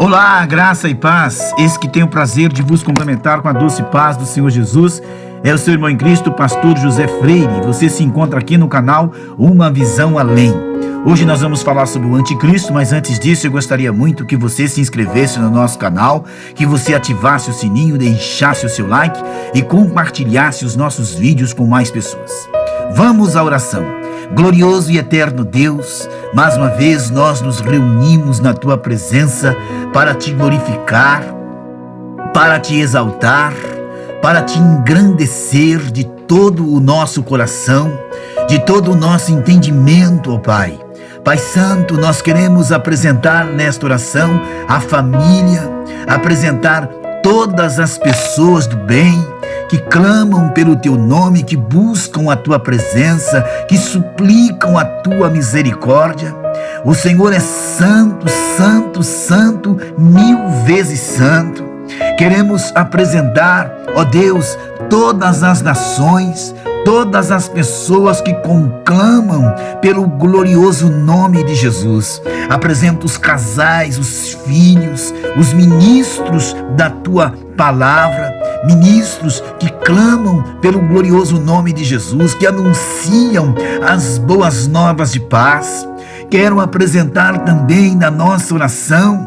Olá, graça e paz. Esse que tem o prazer de vos cumprimentar com a doce paz do Senhor Jesus é o seu irmão em Cristo, pastor José Freire. Você se encontra aqui no canal Uma Visão Além. Hoje nós vamos falar sobre o anticristo, mas antes disso eu gostaria muito que você se inscrevesse no nosso canal, que você ativasse o sininho, deixasse o seu like e compartilhasse os nossos vídeos com mais pessoas. Vamos à oração. Glorioso e eterno Deus, mais uma vez nós nos reunimos na Tua presença para Te glorificar, para Te exaltar, para Te engrandecer de todo o nosso coração, de todo o nosso entendimento, ó Pai. Pai Santo, nós queremos apresentar nesta oração a família, apresentar todas as pessoas do bem, que clamam pelo Teu nome, que buscam a Tua presença, que suplicam a Tua misericórdia. O Senhor é santo, santo, santo, 1000 vezes santo. Queremos apresentar, ó Deus, todas as nações, todas as pessoas que conclamam pelo glorioso nome de Jesus. Apresento os casais, os filhos, os ministros da Tua palavra, ministros que clamam pelo glorioso nome de Jesus, que anunciam as boas novas de paz. Quero apresentar também na nossa oração,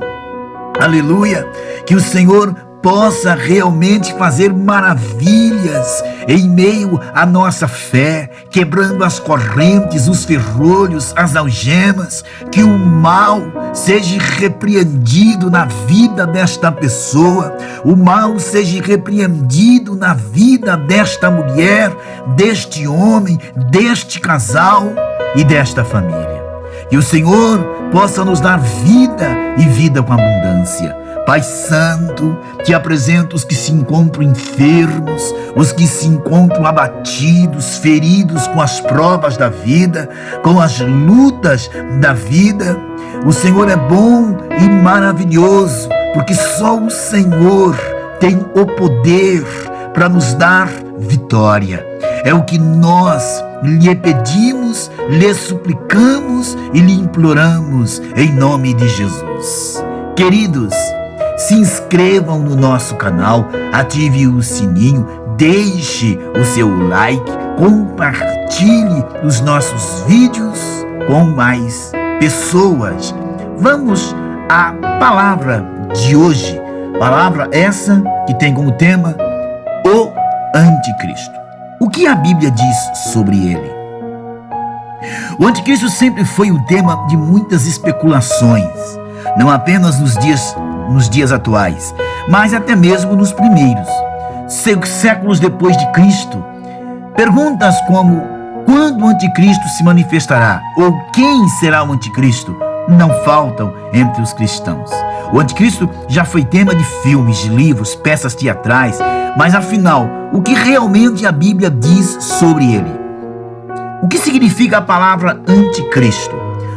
aleluia, que o Senhor possa realmente fazer maravilhas em meio à nossa fé, quebrando as correntes, os ferrolhos, as algemas, que o mal seja repreendido na vida desta pessoa, o mal seja repreendido na vida desta mulher, deste homem, deste casal e desta família. Que o Senhor possa nos dar vida e vida com abundância. Pai Santo, Te apresento os que se encontram enfermos, os que se encontram abatidos, feridos com as provas da vida, com as lutas da vida. O Senhor é bom e maravilhoso, porque só o Senhor tem o poder para nos dar vitória. É o que nós lhe pedimos, lhe suplicamos e lhe imploramos em nome de Jesus. Queridos, se inscrevam no nosso canal, ative o sininho, deixe o seu like, compartilhe os nossos vídeos com mais pessoas. Vamos à palavra de hoje, palavra essa que tem como tema o anticristo. O que a Bíblia diz sobre ele? O anticristo sempre foi o tema de muitas especulações, não apenas nos dias atuais, mas até mesmo nos primeiros séculos depois de Cristo. Perguntas como: quando o anticristo se manifestará? Ou quem será o anticristo? Não faltam entre os cristãos. O anticristo já foi tema de filmes, de livros, peças teatrais, mas afinal, o que realmente a Bíblia diz sobre ele? O que significa a palavra anticristo?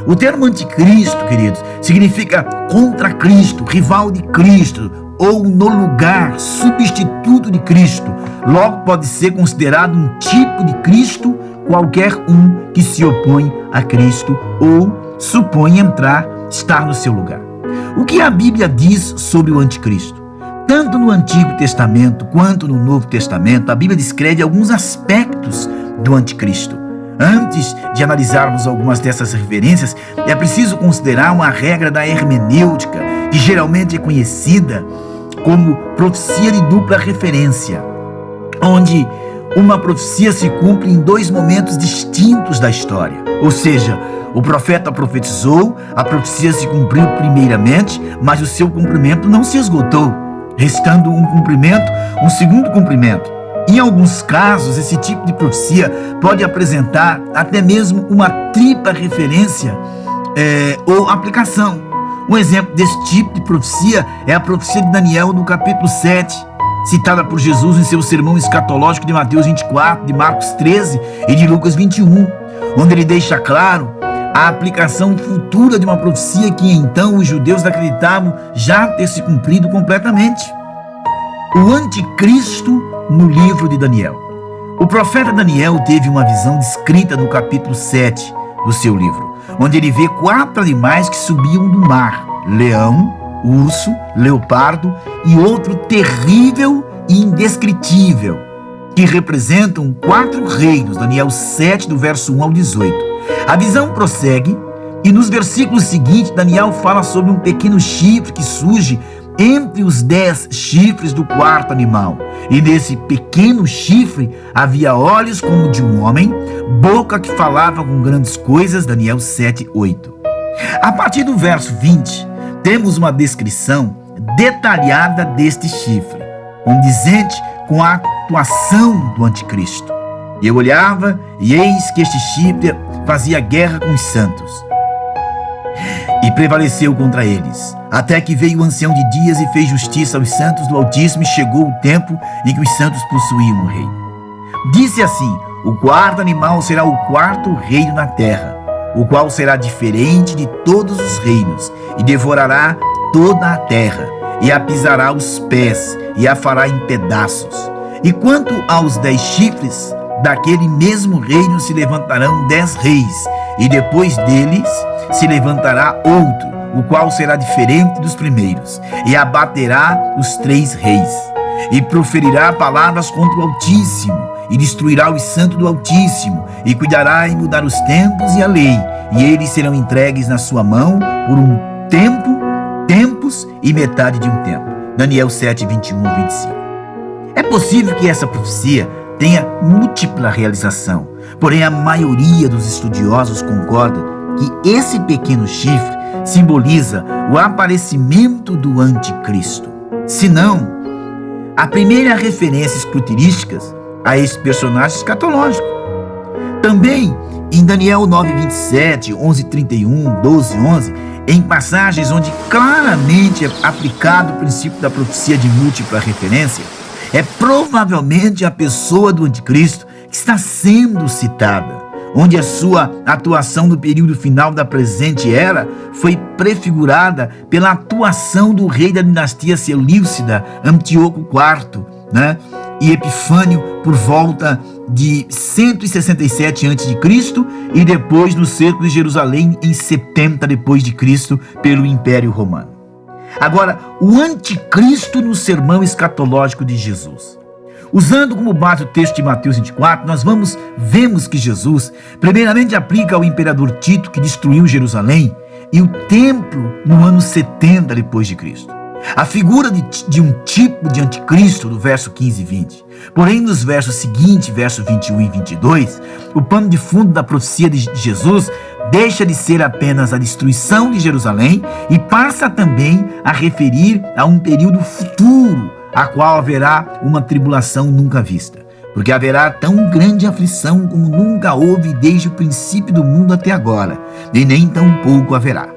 O termo anticristo, queridos, significa contra Cristo, rival de Cristo, ou no lugar, substituto de Cristo. Logo pode ser considerado um tipo de Cristo, qualquer um que se opõe a Cristo ou supõe estar no seu lugar. O que a Bíblia diz sobre o anticristo? Tanto no Antigo Testamento quanto no Novo Testamento, a Bíblia descreve alguns aspectos do anticristo. Antes de analisarmos algumas dessas referências, é preciso considerar uma regra da hermenêutica, que geralmente é conhecida como profecia de dupla referência, onde uma profecia se cumpre em dois momentos distintos da história. Ou seja, o profeta profetizou, a profecia se cumpriu primeiramente, mas o seu cumprimento não se esgotou, restando um segundo cumprimento. Em alguns casos, esse tipo de profecia pode apresentar até mesmo uma tripla referência ou aplicação. Um exemplo desse tipo de profecia é a profecia de Daniel no capítulo 7, citada por Jesus em seu sermão escatológico de Mateus 24, de Marcos 13 e de Lucas 21, onde ele deixa claro a aplicação futura de uma profecia que então os judeus acreditavam já ter se cumprido completamente. O anticristo no livro de Daniel. O profeta Daniel teve uma visão descrita no capítulo 7 do seu livro, onde ele vê 4 animais que subiam do mar: leão, urso, leopardo e outro terrível e indescritível, que representam 4 reinos, Daniel 7, do verso 1 ao 18. A visão prossegue e nos versículos seguintes, Daniel fala sobre um pequeno chifre que surge entre os 10 chifres do 4º animal. E nesse pequeno chifre havia olhos como de um homem, boca que falava com grandes coisas, Daniel 7, 8. A partir do verso 20, temos uma descrição detalhada deste chifre, condizente com a atuação do anticristo. E eu olhava, e eis que este chifre fazia guerra com os santos, e prevaleceu contra eles, até que veio o ancião de dias e fez justiça aos santos do Altíssimo, e chegou o tempo em que os santos possuíam o reino. Disse assim: o 4º animal será o 4º reino na terra, o qual será diferente de todos os reinos, e devorará toda a terra, e a pisará os pés, e a fará em pedaços. E quanto aos 10 chifres, daquele mesmo reino se levantarão 10 reis, e depois deles se levantará outro, o qual será diferente dos primeiros, e abaterá os 3 reis, e proferirá palavras contra o Altíssimo, e destruirá os santos do Altíssimo, e cuidará em mudar os tempos e a lei, e eles serão entregues na sua mão por um tempo, tempos e metade de um tempo. Daniel 7, 21 ao 25. É possível que essa profecia tenha múltipla realização, porém a maioria dos estudiosos concorda que esse pequeno chifre simboliza o aparecimento do anticristo. Se não, a primeira referência escrutilística a esse personagem escatológico. Também em Daniel 9, 27, 11, 31, 12, 11, em passagens onde claramente é aplicado o princípio da profecia de múltipla referência, é provavelmente a pessoa do anticristo que está sendo citada, onde a sua atuação no período final da presente era foi prefigurada pela atuação do rei da dinastia Seleucida, Antíoco IV, e Epifânio por volta de 167 a.C. e depois no cerco de Jerusalém em 70 d.C. pelo Império Romano. Agora, o anticristo no sermão escatológico de Jesus. Usando como base o texto de Mateus 24, nós vemos que Jesus primeiramente aplica ao imperador Tito, que destruiu Jerusalém e o templo no ano 70 d.C. A figura de um tipo de anticristo do verso 15 e 20. Porém, nos versos seguintes, versos 21 e 22, o pano de fundo da profecia de Jesus deixa de ser apenas a destruição de Jerusalém e passa também a referir a um período futuro, a qual haverá uma tribulação nunca vista, porque haverá tão grande aflição como nunca houve desde o princípio do mundo até agora, e nem tão pouco haverá.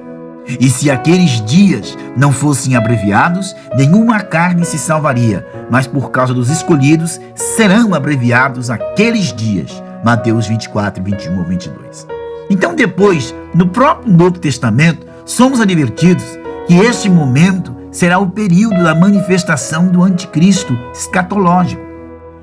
E se aqueles dias não fossem abreviados, nenhuma carne se salvaria, mas por causa dos escolhidos serão abreviados aqueles dias. Mateus 24, 21 ao 22. Então depois, no próprio Novo Testamento, somos advertidos que este momento será o período da manifestação do anticristo escatológico.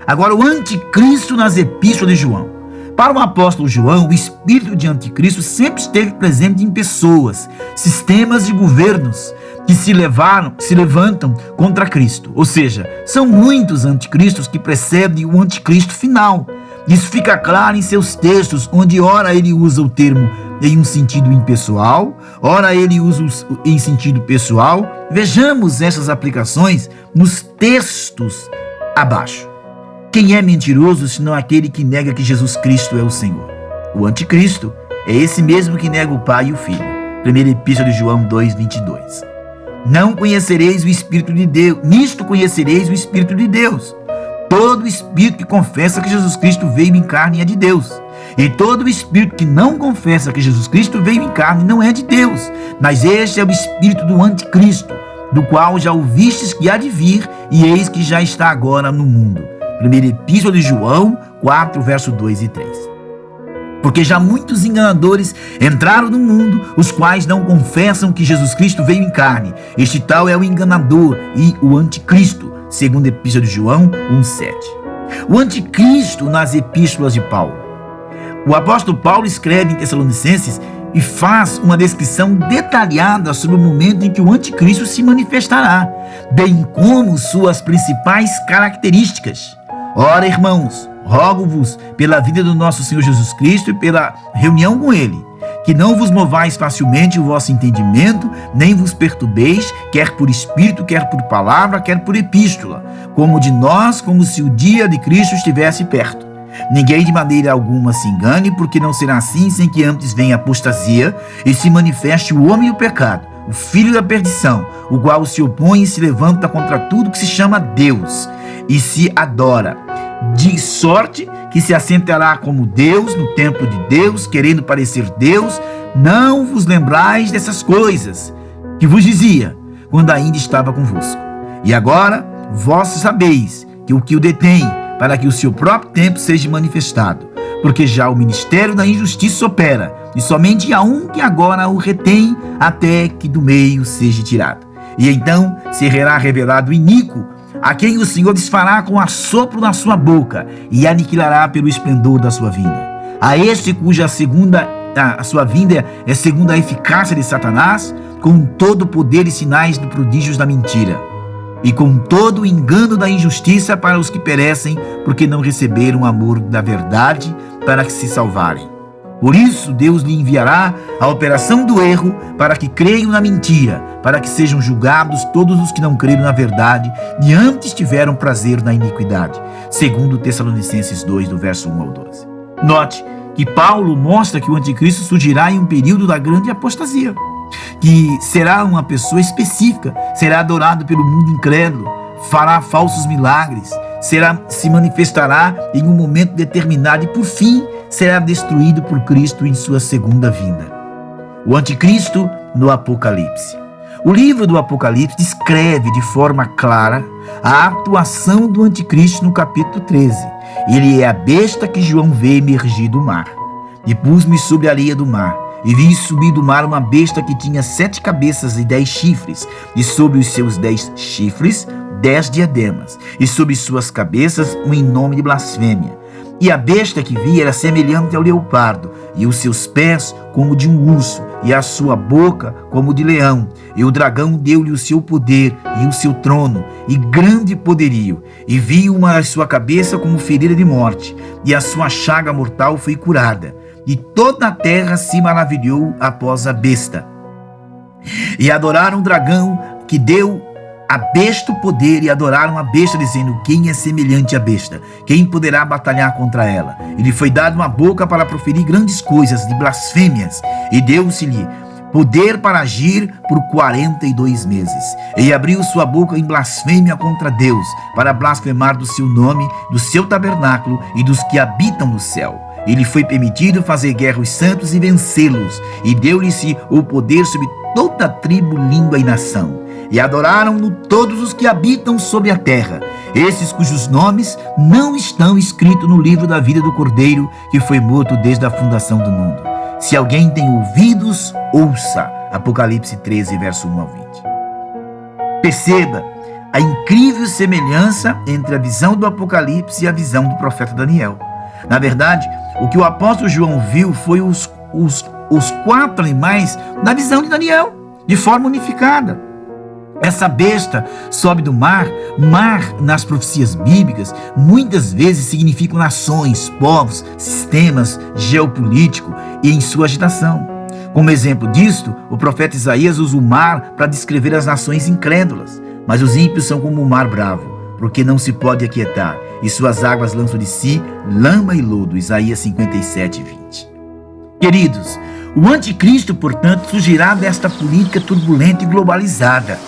Agora, o anticristo nas epístolas de João. Para o apóstolo João, o espírito de anticristo sempre esteve presente em pessoas, sistemas e governos que se levantam contra Cristo. Ou seja, são muitos anticristos que precedem o anticristo final. Isso fica claro em seus textos, onde ora ele usa o termo em um sentido impessoal, ora ele usa em sentido pessoal. Vejamos essas aplicações nos textos abaixo. Quem é mentiroso, senão aquele que nega que Jesus Cristo é o Senhor? O anticristo é esse mesmo que nega o Pai e o Filho. Primeira Epístola de João 2, 22. Não conhecereis o Espírito de Deus, nisto conhecereis o Espírito de Deus. Todo espírito que confessa que Jesus Cristo veio em carne é de Deus. E todo espírito que não confessa que Jesus Cristo veio em carne não é de Deus. Mas este é o espírito do anticristo, do qual já ouvistes que há de vir, e eis que já está agora no mundo. Primeira Epístola de João 4, verso 2 e 3. Porque já muitos enganadores entraram no mundo, os quais não confessam que Jesus Cristo veio em carne. Este tal é o enganador e o anticristo, segundo a Epístola de João 1,7. O anticristo nas epístolas de Paulo. O apóstolo Paulo escreve em Tessalonicenses e faz uma descrição detalhada sobre o momento em que o anticristo se manifestará, bem como suas principais características. Ora, irmãos, rogo-vos pela vida do nosso Senhor Jesus Cristo e pela reunião com Ele, que não vos movais facilmente o vosso entendimento, nem vos perturbeis, quer por espírito, quer por palavra, quer por epístola, como de nós, como se o dia de Cristo estivesse perto. Ninguém de maneira alguma se engane, porque não será assim sem que antes venha a apostasia e se manifeste o homem e o pecado, o filho da perdição, o qual se opõe e se levanta contra tudo que se chama Deus e se adora, de sorte que se assentará como Deus no templo de Deus, querendo parecer Deus. Não vos lembrais dessas coisas que vos dizia quando ainda estava convosco. E agora vós sabeis que o que o detém, para que o seu próprio tempo seja manifestado, porque já o ministério da injustiça opera, e somente há um que agora o retém, até que do meio seja tirado. E então será revelado o iníquo, a quem o Senhor desfará com assopro na sua boca, e aniquilará pelo esplendor da sua vinda. A este cuja a sua vinda é segundo a eficácia de Satanás, com todo o poder e sinais de prodígios da mentira, e com todo o engano da injustiça para os que perecem, porque não receberam o amor da verdade para que se salvarem. Por isso Deus lhe enviará a operação do erro, para que creiam na mentira, para que sejam julgados todos os que não creram na verdade e antes tiveram prazer na iniquidade. Segundo Tessalonicenses 2, do verso 1 ao 12. Note que Paulo mostra que o anticristo surgirá em um período da grande apostasia, que será uma pessoa específica, será adorado pelo mundo incrédulo, fará falsos milagres, se manifestará em um momento determinado e, por fim, será destruído por Cristo em sua segunda vinda. O anticristo no Apocalipse. O livro do Apocalipse descreve de forma clara a atuação do anticristo no capítulo 13. Ele é a besta que João vê emergir do mar. E pus-me sobre a areia do mar, e vi subir do mar uma besta que tinha 7 cabeças e 10 chifres, e sobre os seus 10 chifres 10 diademas, e sobre suas cabeças um nome de blasfêmia. E a besta que vi era semelhante ao leopardo, e os seus pés como de um urso, e a sua boca como de leão. E o dragão deu-lhe o seu poder e o seu trono, e grande poderio. E vi uma sua cabeça como ferida de morte, e a sua chaga mortal foi curada. E toda a terra se maravilhou após a besta. E adoraram o dragão que deu a besta o poder, e adoraram a besta, dizendo: quem é semelhante à besta? Quem poderá batalhar contra ela? E lhe foi dado uma boca para proferir grandes coisas de blasfêmias, e deu-se-lhe poder para agir por 42 meses. E abriu sua boca em blasfêmia contra Deus, para blasfemar do seu nome, do seu tabernáculo e dos que habitam no céu. E lhe foi permitido fazer guerra aos santos e vencê-los, e deu-lhe-se o poder sobre toda tribo, língua e nação. E adoraram-no todos os que habitam sobre a terra, esses cujos nomes não estão escritos no livro da vida do Cordeiro, que foi morto desde a fundação do mundo. Se alguém tem ouvidos, ouça. Apocalipse 13, verso 1 ao 20. Perceba a incrível semelhança entre a visão do Apocalipse e a visão do profeta Daniel. Na verdade, o que o apóstolo João viu foi os 4 animais na visão de Daniel, de forma unificada. Essa besta sobe do mar. Mar, nas profecias bíblicas, muitas vezes significa nações, povos, sistemas geopolíticos e em sua agitação. Como exemplo disto, o profeta Isaías usa o mar para descrever as nações incrédulas. Mas os ímpios são como o mar bravo, porque não se pode aquietar, e suas águas lançam de si lama e lodo. Isaías 57, 20. Queridos, o anticristo, portanto, surgirá desta política turbulenta e globalizada.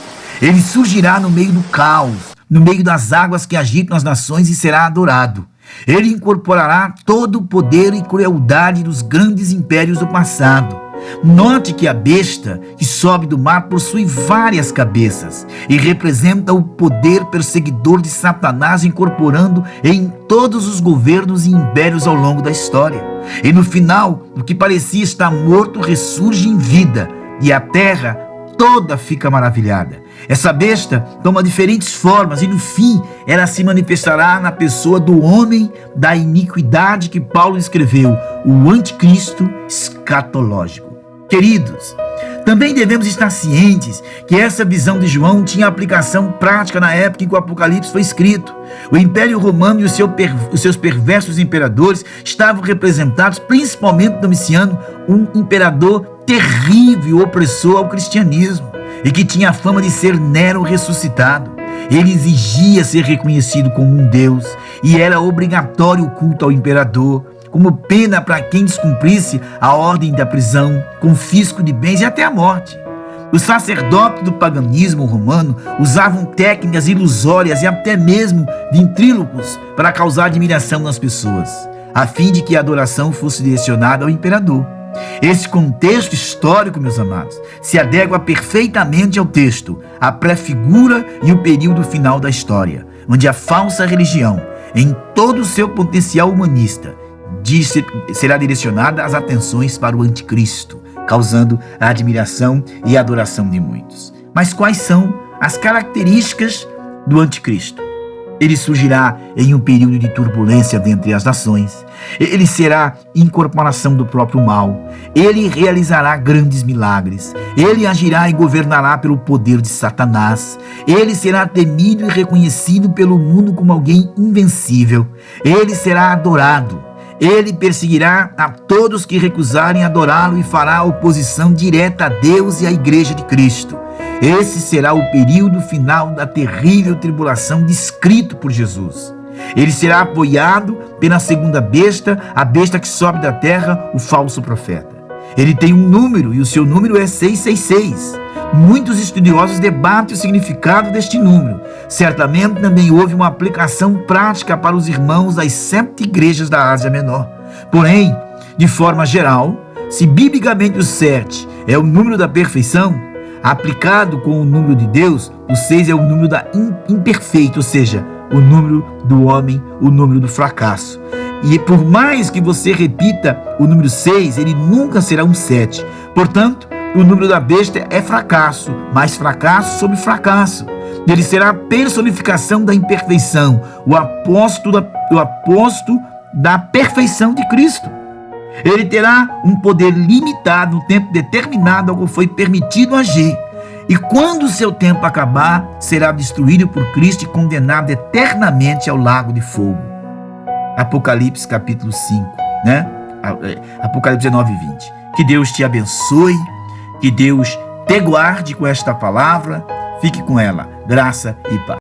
Ele surgirá no meio do caos, no meio das águas que agitam as nações, e será adorado. Ele incorporará todo o poder e crueldade dos grandes impérios do passado. Note que a besta que sobe do mar possui várias cabeças e representa o poder perseguidor de Satanás, incorporando em todos os governos e impérios ao longo da história. E no final, o que parecia estar morto ressurge em vida, e a terra toda fica maravilhada. Essa besta toma diferentes formas, e no fim ela se manifestará na pessoa do homem da iniquidade que Paulo escreveu, o anticristo escatológico. Queridos, também devemos estar cientes que essa visão de João tinha aplicação prática na época em que o Apocalipse foi escrito. O Império Romano e os seus perversos imperadores estavam representados, principalmente Domiciano, um imperador terrível, opressor ao cristianismo, e que tinha a fama de ser Nero ressuscitado. Ele exigia ser reconhecido como um deus, e era obrigatório o culto ao imperador, como pena para quem descumprisse a ordem da prisão, confisco de bens e até a morte. Os sacerdotes do paganismo romano usavam técnicas ilusórias e até mesmo ventrílocos para causar admiração nas pessoas, a fim de que a adoração fosse direcionada ao imperador. Esse contexto histórico, meus amados, se adequa perfeitamente ao texto, à prefigura e o período final da história, onde a falsa religião, em todo o seu potencial humanista, será direcionada as atenções para o anticristo, causando a admiração e a adoração de muitos. Mas quais são as características do anticristo? Ele surgirá em um período de turbulência dentre as nações. Ele será incorporação do próprio mal. Ele realizará grandes milagres. Ele agirá e governará pelo poder de Satanás. Ele será temido e reconhecido pelo mundo como alguém invencível. Ele será adorado. Ele perseguirá a todos que recusarem adorá-lo e fará oposição direta a Deus e à Igreja de Cristo. Esse será o período final da terrível tribulação descrito por Jesus. Ele será apoiado pela segunda besta, a besta que sobe da terra, o falso profeta. Ele tem um número e o seu número é 666. Muitos estudiosos debatem o significado deste número. Certamente também houve uma aplicação prática para os irmãos das 7 igrejas da Ásia Menor. Porém, de forma geral, se biblicamente o 7 é o número da perfeição, aplicado com o número de Deus, o 6 é o número da imperfeito, ou seja, o número do homem, o número do fracasso. E por mais que você repita o número 6, ele nunca será um 7. Portanto, o número da besta é fracasso, mais fracasso sobre fracasso. Ele será a personificação da imperfeição, o apóstolo da perfeição de Cristo. Ele terá um poder limitado, um tempo determinado ao qual foi permitido agir. E quando o seu tempo acabar, será destruído por Cristo e condenado eternamente ao lago de fogo. Apocalipse capítulo 5, né? Apocalipse 19 e 20. Que Deus te abençoe, que Deus te guarde com esta palavra, fique com ela, graça e paz.